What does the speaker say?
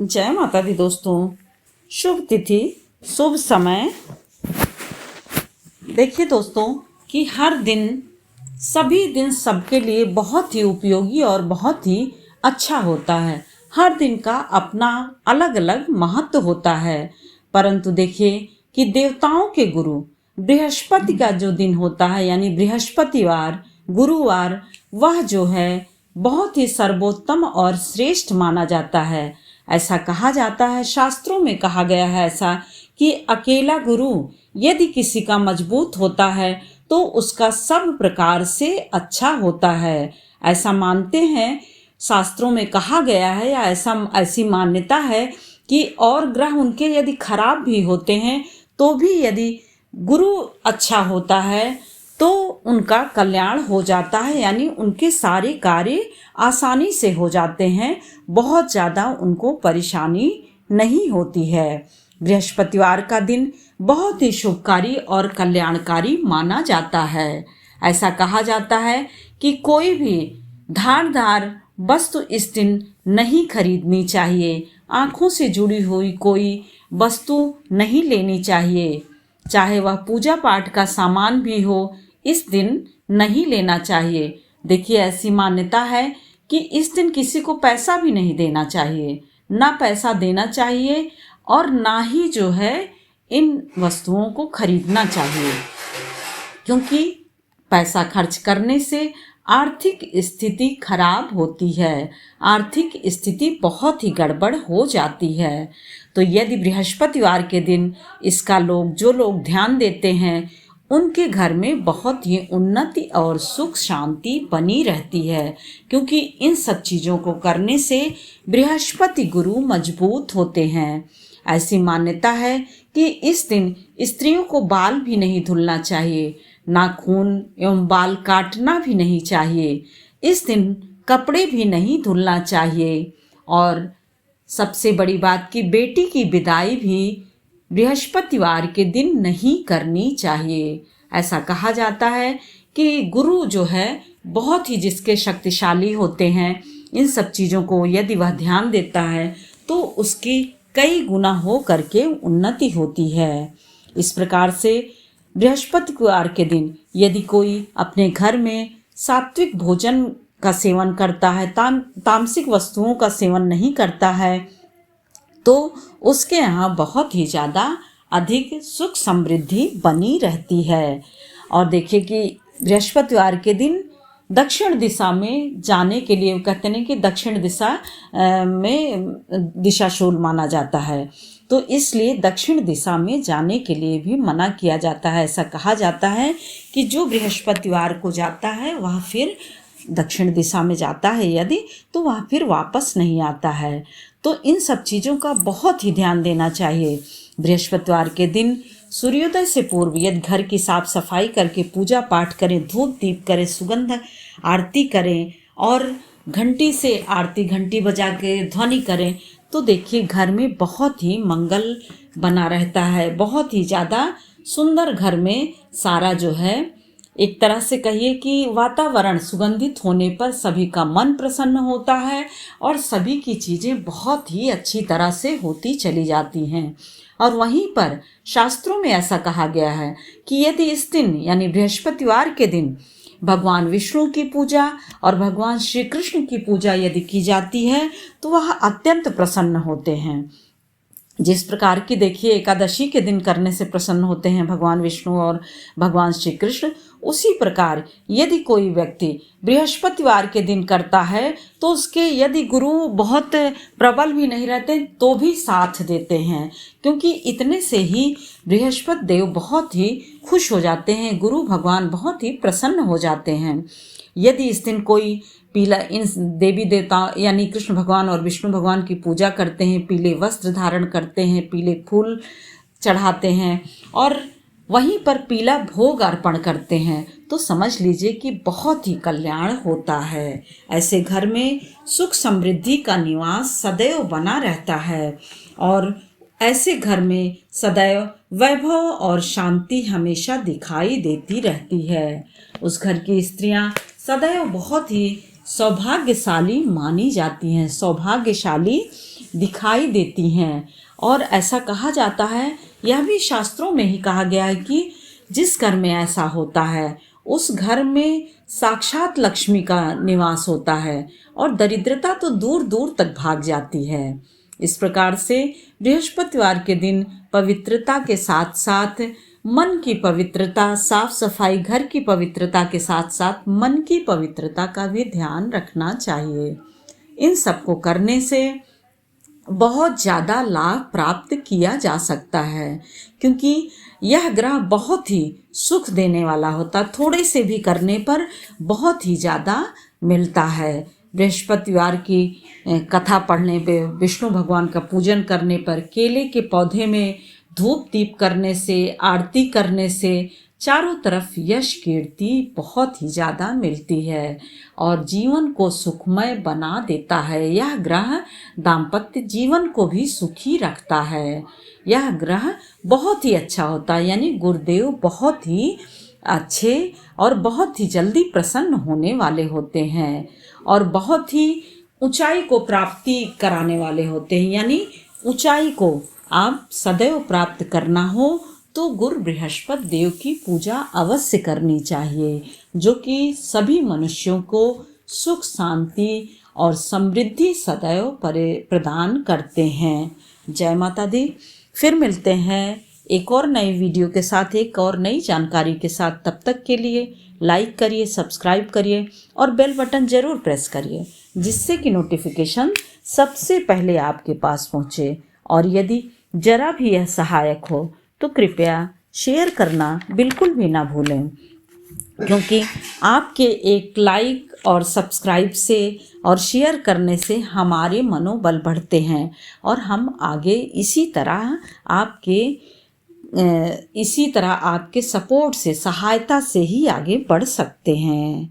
जय माता दी दोस्तों। शुभ तिथि शुभ समय। देखिए दोस्तों कि हर दिन सभी दिन सबके लिए बहुत ही उपयोगी और बहुत ही अच्छा होता है। हर दिन का अपना अलग अलग महत्व होता है। परंतु देखिए कि देवताओं के गुरु बृहस्पति का जो दिन होता है यानी बृहस्पतिवार गुरुवार, वह जो है बहुत ही सर्वोत्तम और श्रेष्ठ माना जाता है। ऐसा कहा जाता है, शास्त्रों में कहा गया है ऐसा कि अकेला गुरु यदि किसी का मजबूत होता है तो उसका सब प्रकार से अच्छा होता है। ऐसा मानते हैं, शास्त्रों में कहा गया है या ऐसी मान्यता है कि और ग्रह उनके यदि खराब भी होते हैं तो भी यदि गुरु अच्छा होता है तो उनका कल्याण हो जाता है, यानी उनके सारे कार्य आसानी से हो जाते हैं, बहुत ज़्यादा उनको परेशानी नहीं होती है। बृहस्पतिवार का दिन बहुत ही शुभकारी और कल्याणकारी माना जाता है। ऐसा कहा जाता है कि कोई भी धारदार वस्तु इस दिन नहीं खरीदनी चाहिए, आँखों से जुड़ी हुई कोई वस्तु नहीं लेनी चाहिए, चाहे वह पूजा पाठ का सामान भी हो, इस दिन नहीं लेना चाहिए। देखिए ऐसी मान्यता है कि इस दिन किसी को पैसा भी नहीं देना चाहिए, ना पैसा देना चाहिए और ना ही जो है इन वस्तुओं को खरीदना चाहिए, क्योंकि पैसा खर्च करने से आर्थिक स्थिति खराब होती है, आर्थिक स्थिति बहुत ही गड़बड़ हो जाती है। तो यदि बृहस्पतिवार के दिन इसका जो लोग ध्यान देते हैं उनके घर में बहुत ही उन्नति और सुख शांति बनी रहती है, क्योंकि इन सब चीज़ों को करने से बृहस्पति गुरु मजबूत होते हैं। ऐसी मान्यता है कि इस दिन स्त्रियों को बाल भी नहीं धुलना चाहिए, नाखून एवं बाल काटना भी नहीं चाहिए, इस दिन कपड़े भी नहीं धुलना चाहिए। और सबसे बड़ी बात कि बेटी की विदाई भी बृहस्पतिवार के दिन नहीं करनी चाहिए। ऐसा कहा जाता है कि गुरु जो है बहुत ही जिसके शक्तिशाली होते हैं, इन सब चीज़ों को यदि वह ध्यान देता है तो उसकी कई गुना हो करके उन्नति होती है। इस प्रकार से बृहस्पतिवार के दिन यदि कोई अपने घर में सात्विक भोजन का सेवन करता है, तामसिक वस्तुओं का सेवन नहीं करता है, तो उसके यहाँ बहुत ही ज़्यादा अधिक सुख समृद्धि बनी रहती है। और देखिए कि बृहस्पतिवार के दिन दक्षिण दिशा में जाने के लिए कहते हैं कि दक्षिण दिशा में दिशाशूल माना जाता है, तो इसलिए दक्षिण दिशा में जाने के लिए भी मना किया जाता है। ऐसा कहा जाता है कि जो बृहस्पतिवार को जाता है वह फिर दक्षिण दिशा में जाता है यदि, तो वह फिर वापस नहीं आता है। तो इन सब चीज़ों का बहुत ही ध्यान देना चाहिए। बृहस्पतिवार के दिन सूर्योदय से पूर्व यदि घर की साफ सफाई करके पूजा पाठ करें, धूप दीप करें, सुगंध आरती करें और घंटी से आरती घंटी बजा के ध्वनि करें, तो देखिए घर में बहुत ही मंगल बना रहता है, बहुत ही ज़्यादा सुंदर घर में सारा जो है एक तरह से कहिए कि वातावरण सुगंधित होने पर सभी का मन प्रसन्न होता है और सभी की चीज़ें बहुत ही अच्छी तरह से होती चली जाती हैं। और वहीं पर शास्त्रों में ऐसा कहा गया है कि यदि इस दिन यानी बृहस्पतिवार के दिन भगवान विष्णु की पूजा और भगवान श्री कृष्ण की पूजा यदि की जाती है तो वह अत्यंत प्रसन्न होते हैं। जिस प्रकार की देखिए एकादशी के दिन करने से प्रसन्न होते हैं भगवान विष्णु और भगवान श्री कृष्ण, उसी प्रकार यदि कोई व्यक्ति बृहस्पतिवार के दिन करता है तो उसके यदि गुरु बहुत प्रबल भी नहीं रहते तो भी साथ देते हैं, क्योंकि इतने से ही बृहस्पति देव बहुत ही खुश हो जाते हैं, गुरु भगवान बहुत ही प्रसन्न हो जाते हैं। यदि इस दिन कोई पीला इन देवी देवता यानी कृष्ण भगवान और विष्णु भगवान की पूजा करते हैं, पीले वस्त्र धारण करते हैं, पीले फूल चढ़ाते हैं और वहीं पर पीला भोग अर्पण करते हैं, तो समझ लीजिए कि बहुत ही कल्याण होता है। ऐसे घर में सुख समृद्धि का निवास सदैव बना रहता है और ऐसे घर में सदैव वैभव और शांति हमेशा दिखाई देती रहती है। उस घर की स्त्रियां सदैव बहुत ही सौभाग्यशाली मानी जाती हैं, सौभाग्यशाली दिखाई देती हैं। और ऐसा कहा जाता है, यह भी शास्त्रों में ही कहा गया है कि जिस घर में ऐसा होता है उस घर में साक्षात लक्ष्मी का निवास होता है और दरिद्रता तो दूर दूर तक भाग जाती है। इस प्रकार से बृहस्पतिवार के दिन पवित्रता के साथ साथ मन की पवित्रता, साफ सफाई, घर की पवित्रता के साथ साथ मन की पवित्रता का भी ध्यान रखना चाहिए। इन सबको करने से बहुत ज़्यादा लाभ प्राप्त किया जा सकता है, क्योंकि यह ग्रह बहुत ही सुख देने वाला होता, थोड़े से भी करने पर बहुत ही ज़्यादा मिलता है। बृहस्पतिवार की कथा पढ़ने पे, विष्णु भगवान का पूजन करने पर, केले के पौधे में धूप दीप करने से, आरती करने से चारों तरफ यश कीर्ति बहुत ही ज़्यादा मिलती है और जीवन को सुखमय बना देता है। यह ग्रह दाम्पत्य जीवन को भी सुखी रखता है। यह ग्रह बहुत ही अच्छा होता है, यानी गुरुदेव बहुत ही अच्छे और बहुत ही जल्दी प्रसन्न होने वाले होते हैं और बहुत ही ऊंचाई को प्राप्ति कराने वाले होते हैं। यानी ऊंचाई को आप सदैव प्राप्त करना हो तो गुरु बृहस्पति देव की पूजा अवश्य करनी चाहिए, जो कि सभी मनुष्यों को सुख, शांति और समृद्धि सदैव प्रदान करते हैं। जय माता दी। फिर मिलते हैं एक और नई वीडियो के साथ, एक और नई जानकारी के साथ। तब तक के लिए लाइक करिए, सब्सक्राइब करिए और बेल बटन ज़रूर प्रेस करिए, जिससे कि नोटिफिकेशन सबसे पहले आपके पास पहुँचे। और यदि जरा भी यह सहायक हो तो कृपया शेयर करना बिल्कुल भी ना भूलें, क्योंकि आपके एक लाइक और सब्सक्राइब से और शेयर करने से हमारे मनोबल बढ़ते हैं और हम आगे इसी तरह आपके सपोर्ट से, सहायता से ही आगे बढ़ सकते हैं।